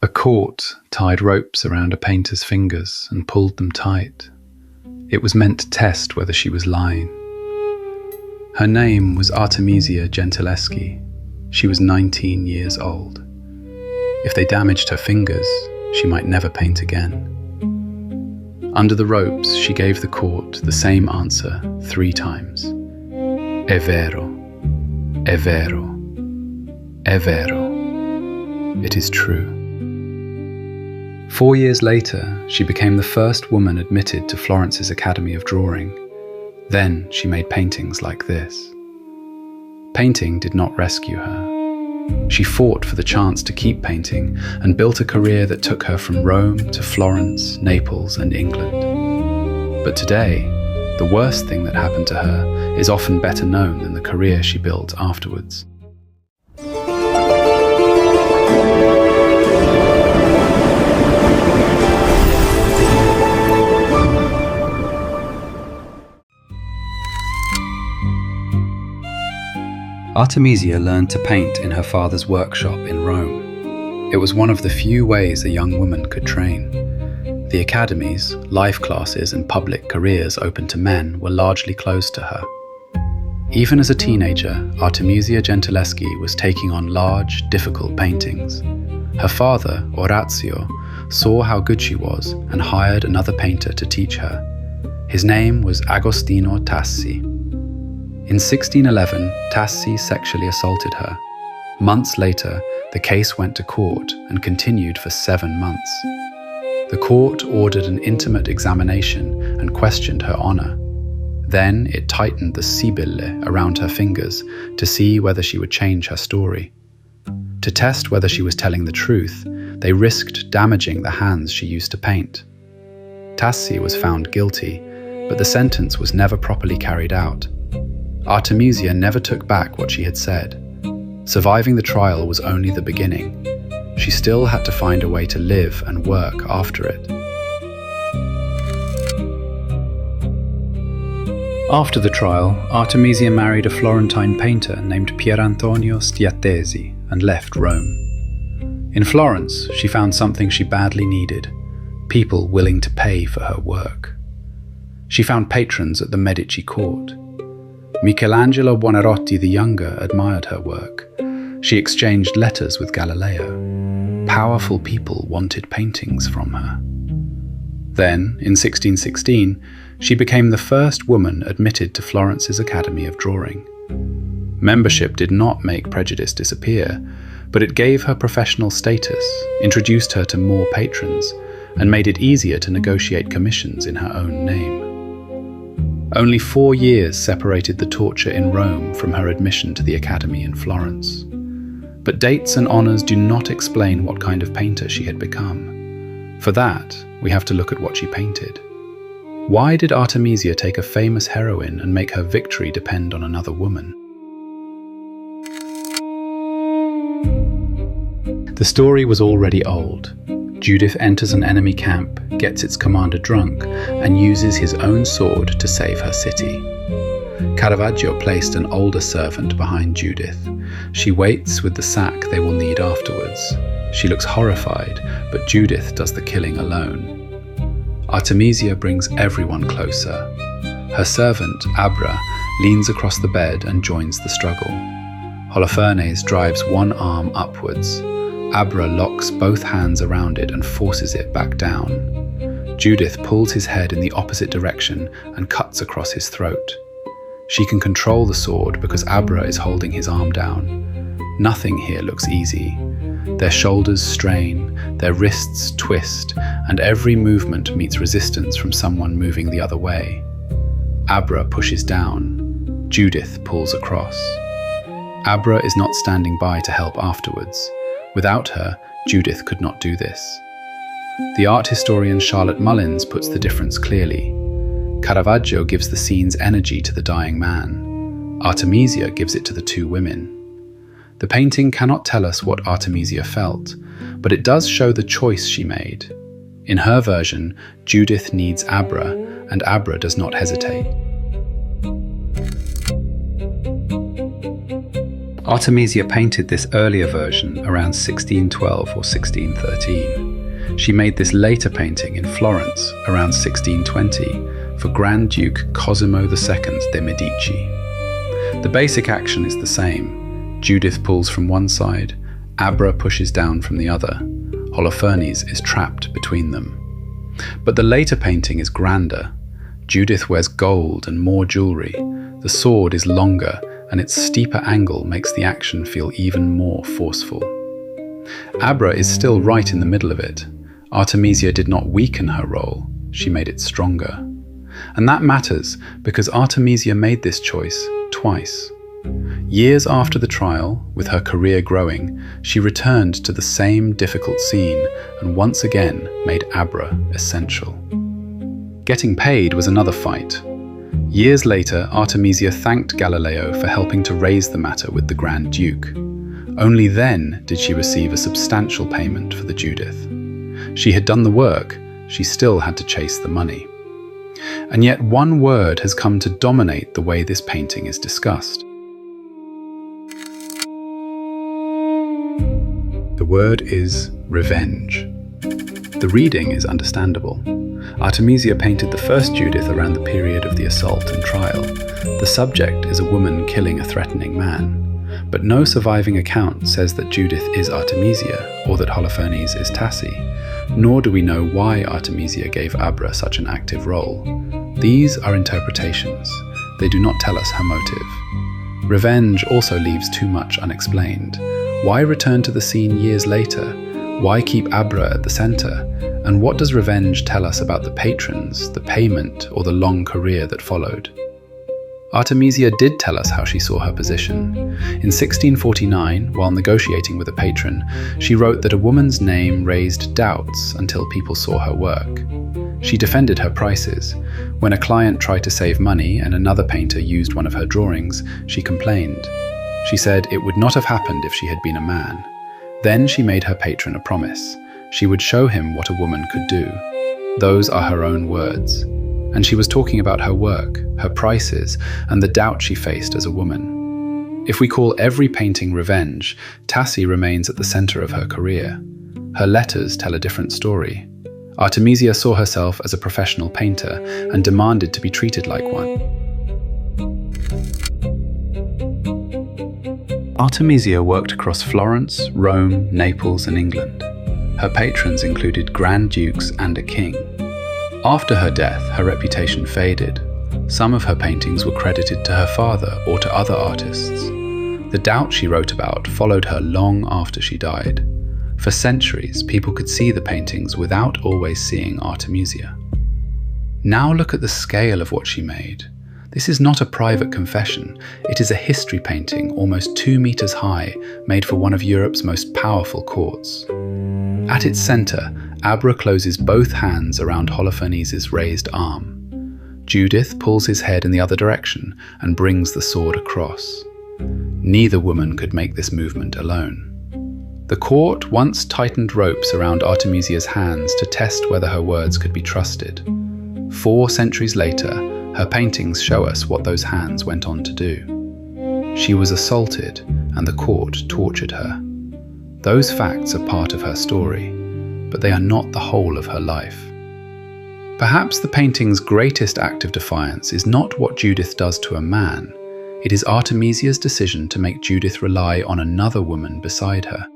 A court tied ropes around a painter's fingers and pulled them tight. It was meant to test whether she was lying. Her name was Artemisia Gentileschi. She was 19 years old. If they damaged her fingers, she might never paint again. Under the ropes, she gave the court the same answer 3 times. È vero, è vero, è vero. It is true. 4 years later, she became the first woman admitted to Florence's Academy of Drawing. Then she made paintings like this. Painting did not rescue her. She fought for the chance to keep painting and built a career that took her from Rome to Florence, Naples, and England. But today, the worst thing that happened to her is often better known than the career she built afterwards. Artemisia learned to paint in her father's workshop in Rome. It was one of the few ways a young woman could train. The academies, life classes, and public careers open to men were largely closed to her. Even as a teenager, Artemisia Gentileschi was taking on large, difficult paintings. Her father, Orazio, saw how good she was and hired another painter to teach her. His name was Agostino Tassi. In 1611, Tassi sexually assaulted her. Months later, the case went to court and continued for 7 months. The court ordered an intimate examination and questioned her honor. Then it tightened the sibille around her fingers to see whether she would change her story. To test whether she was telling the truth, they risked damaging the hands she used to paint. Tassi was found guilty, but the sentence was never properly carried out. Artemisia never took back what she had said. Surviving the trial was only the beginning. She still had to find a way to live and work after it. After the trial, Artemisia married a Florentine painter named Pierantonio Stiattesi and left Rome. In Florence, she found something she badly needed: people willing to pay for her work. She found patrons at the Medici court. Michelangelo Buonarroti the Younger admired her work. She exchanged letters with Galileo. Powerful people wanted paintings from her. Then, in 1616, she became the first woman admitted to Florence's Academy of Drawing. Membership did not make prejudice disappear, but it gave her professional status, introduced her to more patrons, and made it easier to negotiate commissions in her own name. Only 4 years separated the torture in Rome from her admission to the Academy in Florence. But dates and honours do not explain what kind of painter she had become. For that, we have to look at what she painted. Why did Artemisia take a famous heroine and make her victory depend on another woman? The story was already old. Judith enters an enemy camp, gets its commander drunk, and uses his own sword to save her city. Caravaggio placed an older servant behind Judith. She waits with the sack they will need afterwards. She looks horrified, but Judith does the killing alone. Artemisia brings everyone closer. Her servant, Abra, leans across the bed and joins the struggle. Holofernes drives one arm upwards. Abra locks both hands around it and forces it back down. Judith pulls his head in the opposite direction and cuts across his throat. She can control the sword because Abra is holding his arm down. Nothing here looks easy. Their shoulders strain, their wrists twist, and every movement meets resistance from someone moving the other way. Abra pushes down. Judith pulls across. Abra is not standing by to help afterwards. Without her, Judith could not do this. The art historian Charlotte Mullins puts the difference clearly. Caravaggio gives the scene's energy to the dying man. Artemisia gives it to the 2 women. The painting cannot tell us what Artemisia felt, but it does show the choice she made. In her version, Judith needs Abra, and Abra does not hesitate. Artemisia painted this earlier version around 1612 or 1613. She made this later painting in Florence around 1620 for Grand Duke Cosimo II de' Medici. The basic action is the same. Judith pulls from one side, Abra pushes down from the other. Holofernes is trapped between them. But the later painting is grander. Judith wears gold and more jewelry. The sword is longer, and its steeper angle makes the action feel even more forceful. Abra is still right in the middle of it. Artemisia did not weaken her role, she made it stronger. And that matters because Artemisia made this choice twice. Years after the trial, with her career growing, she returned to the same difficult scene and once again made Abra essential. Getting paid was another fight. Years later, Artemisia thanked Galileo for helping to raise the matter with the Grand Duke. Only then did she receive a substantial payment for the Judith. She had done the work, she still had to chase the money. And yet one word has come to dominate the way this painting is discussed. The word is revenge. The reading is understandable. Artemisia painted the first Judith around the period of the assault and trial. The subject is a woman killing a threatening man. But no surviving account says that Judith is Artemisia or that Holofernes is Tassi, nor do we know why Artemisia gave Abra such an active role. These are interpretations. They do not tell us her motive. Revenge also leaves too much unexplained. Why return to the scene years later? Why keep Abra at the center? And what does revenge tell us about the patrons, the payment, or the long career that followed? Artemisia did tell us how she saw her position. In 1649, while negotiating with a patron, she wrote that a woman's name raised doubts until people saw her work. She defended her prices. When a client tried to save money and another painter used one of her drawings, she complained. She said it would not have happened if she had been a man. Then she made her patron a promise. She would show him what a woman could do. Those are her own words. And she was talking about her work, her prices, and the doubt she faced as a woman. If we call every painting revenge, Tassi remains at the center of her career. Her letters tell a different story. Artemisia saw herself as a professional painter and demanded to be treated like one. Artemisia worked across Florence, Rome, Naples, and England. Her patrons included Grand Dukes and a king. After her death, her reputation faded. Some of her paintings were credited to her father or to other artists. The doubt she wrote about followed her long after she died. For centuries, people could see the paintings without always seeing Artemisia. Now look at the scale of what she made. This is not a private confession. It is a history painting almost 2 meters high, made for one of Europe's most powerful courts. At its center, Abra closes both hands around Holofernes' raised arm. Judith pulls his head in the other direction and brings the sword across. Neither woman could make this movement alone. The court once tightened ropes around Artemisia's hands to test whether her words could be trusted. 4 centuries later, her paintings show us what those hands went on to do. She was assaulted, and the court tortured her. Those facts are part of her story, but they are not the whole of her life. Perhaps the painting's greatest act of defiance is not what Judith does to a man. It is Artemisia's decision to make Judith rely on another woman beside her.